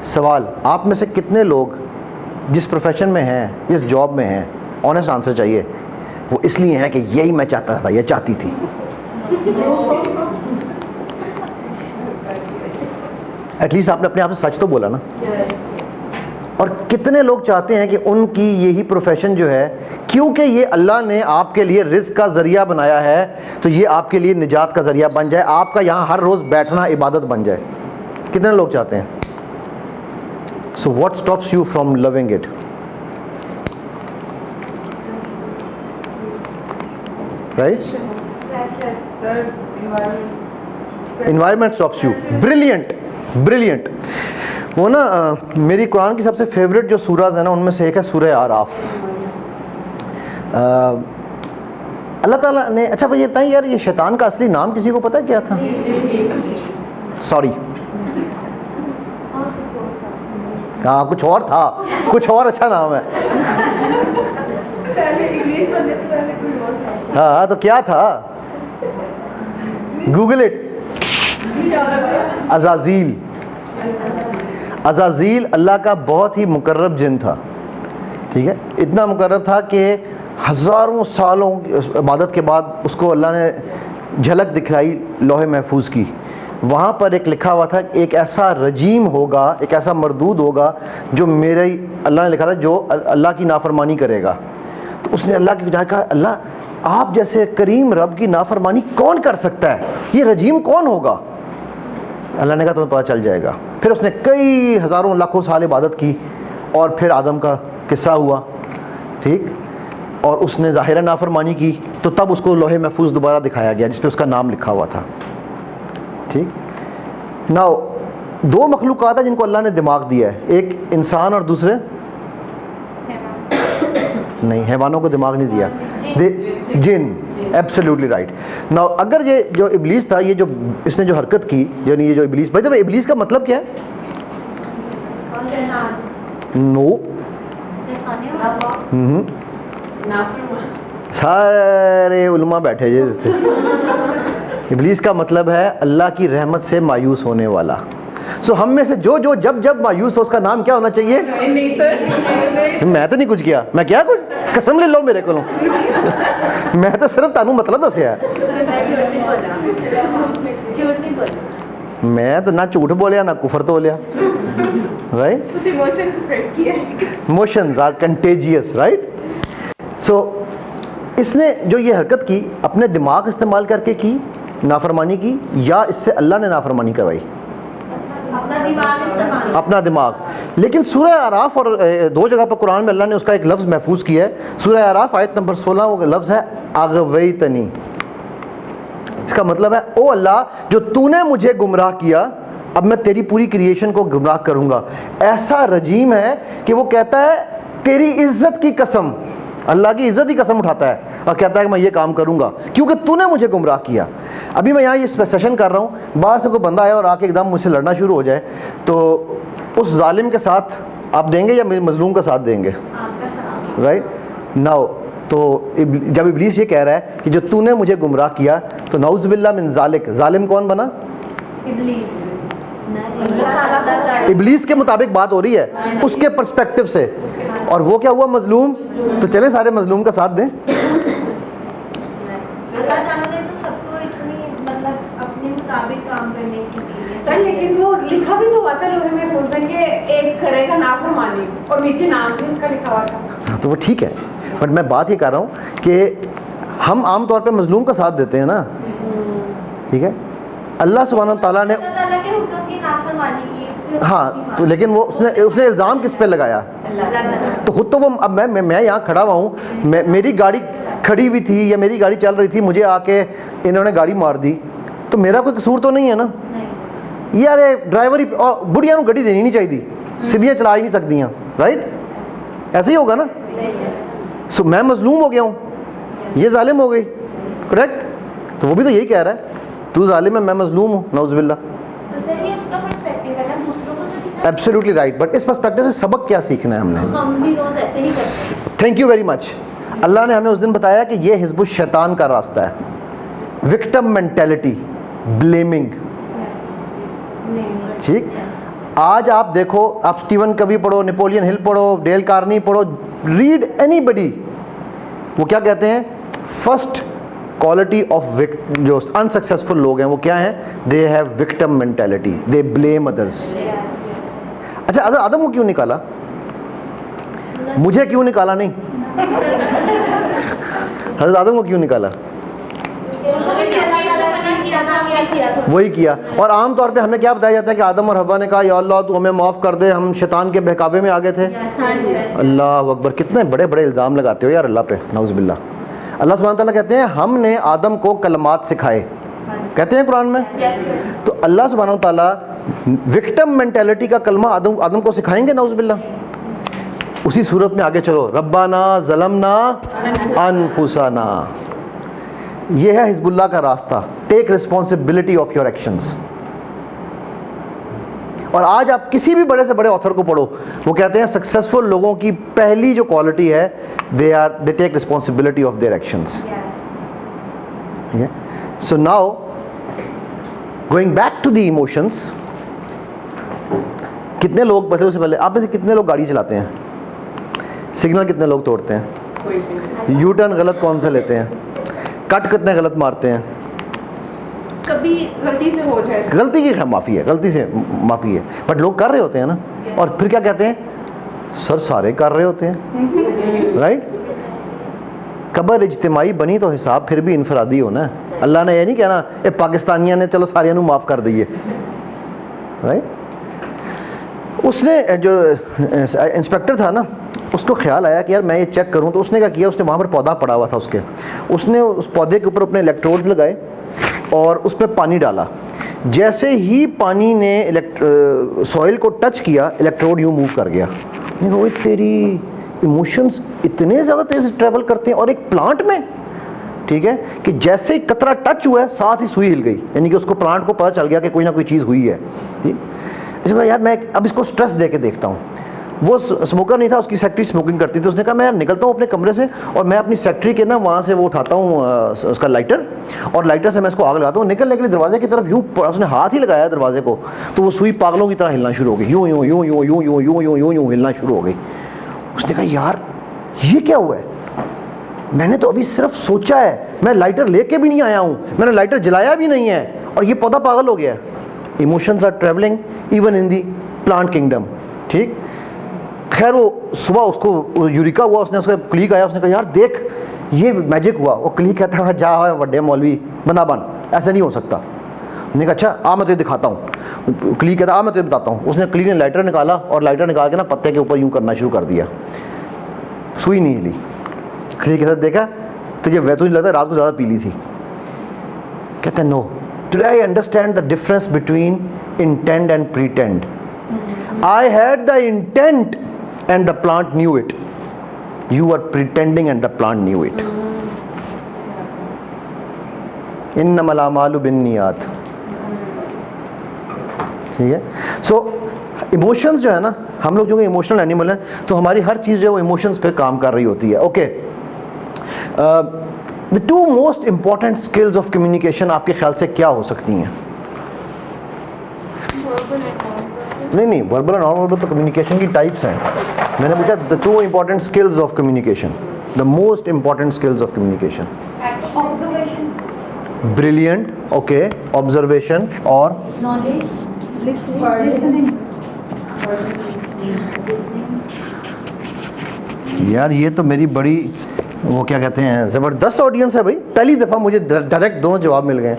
سوال, آپ میں سے کتنے لوگ جس پروفیشن میں ہیں, جس جاب میں ہیں, آنیسٹ آنسر چاہیے, وہ اس لیے ہیں کہ یہی میں چاہتا تھا یا چاہتی تھی؟ ایٹ لیسٹ آپ نے اپنے آپ سے سچ تو بولا نا. اور کتنے لوگ چاہتے ہیں کہ ان کی یہی پروفیشن جو ہے, کیونکہ یہ اللہ نے آپ کے لیے رزق کا ذریعہ بنایا ہے, تو یہ آپ کے لیے نجات کا ذریعہ بن جائے, آپ کا یہاں ہر روز بیٹھنا عبادت بن جائے. کتنے لوگ چاہتے ہیں؟ So what stops you from living it? Right, environment stops you. Brilliant brilliant. وہ نا میری قرآن کی سب سے فیوریٹ جو سورہز ہیں نا, ان میں سے ایک ہے سورہ اعراف. اللہ تعالیٰ نے, اچھا بھائی یہ بتائیں یار, یہ شیطان کا اصلی نام کسی کو پتہ ہے کیا تھا؟ سوری, ہاں کچھ اور تھا, کچھ اور اچھا نام ہے. ہاں تو کیا تھا؟ Google it. عزازیل. عزازیل اللہ کا بہت ہی مقرب جن تھا, ٹھیک ہے, اتنا مقرب تھا کہ ہزاروں سالوں عبادت کے بعد اس کو اللہ نے جھلک دکھلائی لوح محفوظ کی. وہاں پر ایک لکھا ہوا تھا, ایک ایسا رجیم ہوگا, ایک ایسا مردود ہوگا جو میرے, اللہ نے لکھا تھا جو اللہ کی نافرمانی کرے گا. تو اس نے اللہ کی بجائے کہا, اللہ آپ جیسے کریم رب کی نافرمانی کون کر سکتا ہے, یہ رجیم کون ہوگا؟ اللہ نے کہا تمہیں پتہ چل جائے گا. پھر اس نے کئی ہزاروں لاکھوں سال عبادت کی, اور پھر آدم کا قصہ ہوا, ٹھیک, اور اس نے ظاہرہ نافرمانی کی, تو تب اس کو لوح محفوظ دوبارہ دکھایا گیا جس پہ اس کا نام لکھا ہوا تھا, ٹھیک. ناؤ دو مخلوقات ہیں جن کو اللہ نے دماغ دیا ہے, ایک انسان اور دوسرے نہیں, حیوانوں کو دماغ نہیں دیا, جن. Absolutely right. ناؤ اگر یہ جو ابلیس تھا, یہ جو اس نے جو حرکت کی, یعنی یہ جو ابلیس, بھائی تو ابلیس کا مطلب کیا ہے؟ نو, سارے علماء بیٹھے جی تھے. ابلیس کا مطلب ہے اللہ کی رحمت سے مایوس ہونے والا. سو ہم میں سے جو جب مایوس ہو, اس کا نام کیا ہونا چاہیے؟ میں تو نہیں کچھ کیا, میں کیا کچھ, قسم لے لو میرے کو, میں تو صرف تانوں مطلب دسیا, میں تو نہ جھوٹ بولیا نہ کفر تو بولیا. Right, emotions are contagious. Right. So اس نے جو یہ حرکت کی, اپنے دماغ استعمال کر کے کی, نافرمانی کی, یا اس سے اللہ نے نافرمانی کروائی؟ اپنا دماغ. لیکن سورہ اعراف اور دو جگہ پر قرآن میں اللہ نے اس کا ایک لفظ محفوظ کیا ہے. سورہ اعراف آیت نمبر 16, وہ لفظ ہے اغویتنی. اس کا مطلب ہے, او اللہ جو تو نے مجھے گمراہ کیا, اب میں تیری پوری کریشن کو گمراہ کروں گا. ایسا رجیم ہے کہ وہ کہتا ہے تیری عزت کی قسم, اللہ کی عزت کی قسم اٹھاتا ہے اور کہتا ہے کہ میں یہ کام کروں گا کیونکہ تو نے مجھے گمراہ کیا. ابھی میں یہاں یہ سیشن کر رہا ہوں, باہر سے کوئی بندہ آیا اور آ کے ایک دم مجھ سے لڑنا شروع ہو جائے, تو اس ظالم کے ساتھ آپ دیں گے یا مظلوم کا ساتھ دیں گے؟ رائٹ. ناؤ تو جب ابلیس یہ کہہ رہا ہے کہ جو تو نے مجھے گمراہ کیا, تو نعوذ باللہ من ذالک, ظالم کون بنا؟ ابلیس کے مطابق بات ہو رہی ہے, اس کے پرسپیکٹو سے, اور وہ کیا ہوا؟ مظلوم. تو چلیں سارے مظلوم کا ساتھ دیں. لیکن وہ لکھا بھی تو ہوا تھا لوہے محفوظ میں کہ ایک کرے گا نافرمانی, اور نیچے نام بھی اس کا لکھا ہوا تھا. تو وہ ٹھیک ہے, بٹ میں بات یہ کر رہا ہوں کہ ہم عام طور پہ مظلوم کا ساتھ دیتے ہیں نا, ٹھیک ہے. اللہ سبحانہ تعالیٰ نے ہاں, تو لیکن وہ اس نے الزام کس پہ لگایا؟ تو خود تو وہ, اب میں یہاں کھڑا ہوا ہوں, میری گاڑی کھڑی ہوئی تھی یا میری گاڑی چل رہی تھی, مجھے آ کے انہوں نے گاڑی مار دی, تو میرا کوئی قصور تو نہیں ہے نا. یار ڈرائیور ہی, اور بڑھیا نو گاڑی دینی نہیں چاہیے, سیدھیاں چلا ہی نہیں سکتی ہیں. رائٹ, ایسے ہی ہوگا نا. سو میں مظلوم ہو گیا ہوں, یہ ظالم ہو گئی. کریکٹ. تو وہ بھی تو یہی کہہ رہا ہے, تو ظالم ہے میں مظلوم ہوں, نعوذ باللہ. Absolutely right. بٹ اس پرسپیکٹو سے سبق کیا سیکھنا ہے ہم نے؟ Thank you very much. اللہ نے ہمیں اس دن بتایا کہ یہ حزب الشیطان کا راستہ ہے. وکٹم مینٹیلٹی, بلیمنگ, ٹھیک. آج آپ دیکھو, آپ اسٹیون کوی پڑھو, نیپولین ہل پڑھو, ڈیل کارنی پڑھو, ریڈ اینی بڈی, وہ کیا کہتے ہیں؟ فرسٹ کوالٹی آف جو انسکسیسفل لوگ ہیں وہ کیا ہیں؟ They have victim mentality, they blame others. اچھا حضرت آدم کو کیوں نکالا؟ مجھے کیوں نکالا نہیں؟ حضرت آدم کو کیوں نکالا؟ وہی کیا. اور عام طور پہ ہمیں کیا بتایا جاتا ہے کہ آدم اور حوا نے کہا یا اللہ تو ہمیں معاف کر دے, ہم شیطان کے بہکاوے میں آ گئے تھے. اللہ اکبر, کتنے بڑے بڑے الزام لگاتے ہو یار اللہ پہ, نعوذ باللہ. اللہ سبحانہ تعالیٰ کہتے ہیں ہم نے آدم کو کلمات سکھائے, کہتے ہیں قرآن میں. تو اللہ سبحانہ تعالیٰ وکٹم مینٹیلٹی کا کلمہ آدم کو سکھائیں گے؟ نعوذ باللہ. اسی صورت میں آگے چلو, ربنا ظلمنا انفسنا. یہ ہے حزب اللہ کا راستہ, ٹیک ریسپانسبلٹی آف یور ایکشنز. اور آج آپ کسی بھی بڑے سے بڑے آتھر کو پڑھو, وہ کہتے ہیں سکسیسفل لوگوں کی پہلی جو کوالٹی ہے they take responsibility of their actions. So now going back to the emotions, کتنے لوگ پہلے سے پہلے آپ میں سے کتنے لوگ گاڑی چلاتے ہیں؟ سگنل کتنے لوگ توڑتے ہیں؟ یو ٹرن غلط کون سے لیتے ہیں؟ کٹ کتنے غلط مارتے ہیں؟ کبھی غلطی سے ہو جائے, غلطی کی معافی ہے, غلطی سے معافی ہے, بٹ لوگ کر رہے ہوتے ہیں نا. اور پھر کیا کہتے ہیں؟ سر سارے کر رہے ہوتے ہیں, رائٹ. قبر اجتماعی بنی تو حساب پھر بھی انفرادی ہونا ہے. اللہ نے یہ نہیں کہنا اے پاکستانیاں نے چلو سارے معاف کر دیے, رائٹ. اس نے جو انسپیکٹر تھا نا, اس کو خیال آیا کہ یار میں یہ چیک کروں, تو اس نے کیا کیا, اس نے وہاں پر پودا پڑا ہوا تھا اس نے اس پودے کے اوپر اپنے الیکٹروڈز لگائے اور اس پہ پانی ڈالا. جیسے ہی پانی نے سوئل کو ٹچ کیا, الیکٹروڈ یوں موو کر گیا. میں کہا وہ تیری ایموشنز اتنے زیادہ تیز ٹریول کرتے ہیں, اور ایک پلانٹ میں, ٹھیک ہے, کہ جیسے ہی قطرہ ٹچ ہوا ہے ساتھ ہی سوئی ہل گئی, یعنی کہ اس کو پلانٹ کو پتہ چل گیا کہ کوئی نہ کوئی چیز ہوئی ہے. ٹھیک, اس نے کہا یار میں اب اس کو سٹریس دے کے دیکھتا ہوں. وہ اسموکر نہیں تھا, اس کی سیکٹری اسموکنگ کرتی تھی. اس نے کہا میں یار نکلتا ہوں اپنے کمرے سے, اور میں اپنی سیکٹری کے نا وہاں سے وہ اٹھاتا ہوں اس کا لائٹر, اور لائٹر سے میں اس کو آگ لگاتا ہوں. نکلنے کے لیے دروازے کی طرف یوں اس نے ہاتھ ہی لگایا دروازے کو, تو وہ سوئی پاگلوں کی طرح ہلنا شروع ہو گئی, یوں یوں یوں یوں یوں یوں یوں یوں یوں یوں ہلنا شروع ہو گئی. اس نے کہا یار یہ کیا ہوا ہے, میں نے تو ابھی صرف سوچا ہے, میں لائٹر لے کے بھی نہیں آیا ہوں, میں نے لائٹر جلایا بھی نہیں ہے, اور یہ پودا پاگل ہو گیا ہے. Emotions are travelling even in the plant kingdom. ٹھیک, خیر وہ صبح اس کو یوریکا ہوا, اس نے اس کا کلیگ آیا, اس نے کہا یار دیکھ یہ میجک ہوا. وہ کلیگ کہتا ہے جا وڈے مولوی بنا بن, ایسا نہیں ہو سکتا. میں نے کہا اچھا آ میں تجھے دکھاتا ہوں. کلیگ کہتا آ میں تجھے بتاتا ہوں. اس نے کلیگ نے لائٹر نکالا, اور لائٹر نکال کے نا پتے کے اوپر یوں کرنا شروع کر دیا, سوئی نہیں ہلی. کلیگ کہتا دیکھا تجھے ویسے نہیں لگتا رات کو زیادہ پی لی تھی. کہتا ہے no, today I understand the difference between intend and pretend. I had the intent and the plant knew it. You were pretending and the plant knew it. انما الاعمال بالنیات. ٹھیک ہے, سو ایموشنز جو ہے نا, ہم لوگ جو کہ ایموشنل اینیمل ہیں, تو ہماری ہر چیز جو ہے وہ ایموشنز پہ کام کر رہی ہوتی ہے. Okay, the two most important skills of communication آپ کے خیال سے کیا ہو سکتی ہیں؟ نہیں وربل اور نان وربل تو کمیونیکیشن کی ٹائپس ہیں. میں نے پوچھا the two important skills of communication, the most important skills of communication. Brilliant, okay, observation اور یار یہ تو میری بڑی وہ کیا کہتے ہیں زبردست آڈینس ہے بھائی. پہلی دفعہ مجھے ڈائریکٹ دونوں جواب مل گئے.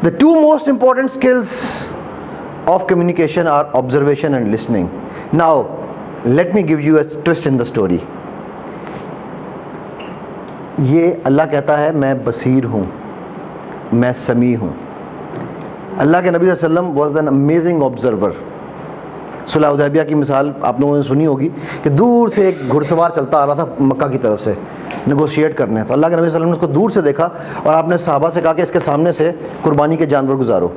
The two most important skills of communication are observation and listening. Now, let me give you a twist in the story. یہ اللہ کہتا ہے میں بصیر ہوں, میں سمیع ہوں. اللہ کے نبی صلی اللہ علیہ وسلم was an amazing observer. صلح حدیبیہ کی مثال آپ لوگوں نے سنی ہوگی کہ دور سے ایک گھڑ سوار چلتا آ رہا تھا مکہ کی طرف سے نیگوشیٹ کرنے. تو اللہ کے نبی صلی اللہ علیہ وسلم نے اس کو دور سے دیکھا, اور آپ نے صحابہ سے کہا کہ اس کے سامنے سے قربانی کے جانور گزارو.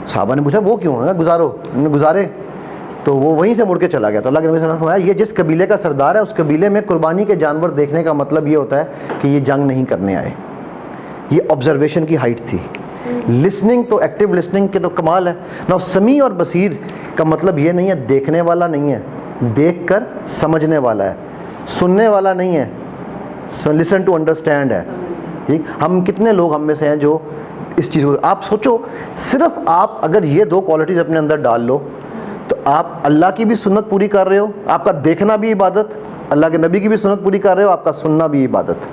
صحابہ نے پوچھا وہ کیوں؟ گزارو. انہوں نے گزارے تو وہ وہیں سے مڑ کے چلا گیا. تو اللہ کے نبی صلی اللہ علیہ وسلم نے فرمایا یہ جس قبیلے کا سردار ہے اس قبیلے میں قربانی کے جانور دیکھنے کا مطلب یہ ہوتا ہے کہ یہ جنگ نہیں کرنے آئے. یہ آبزرویشن کی ہائٹ تھی. لسننگ تو ایکٹیو لسننگ کے تو کمال ہے نا. سمیع اور بصیر کا مطلب یہ نہیں ہے دیکھنے والا نہیں ہے, دیکھ کر سمجھنے والا ہے, سننے والا نہیں ہے, لسن ٹو انڈرسٹینڈ ہے. ٹھیک, ہم کتنے لوگ ہم میں سے ہیں جو اس چیز کو, آپ سوچو صرف آپ اگر یہ 2 کوالٹیز اپنے اندر ڈال لو تو آپ اللہ کی بھی سنت پوری کر رہے ہو, آپ کا دیکھنا بھی عبادت, اللہ کے نبی کی بھی سنت پوری کر رہے ہو, آپ کا سننا بھی عبادت.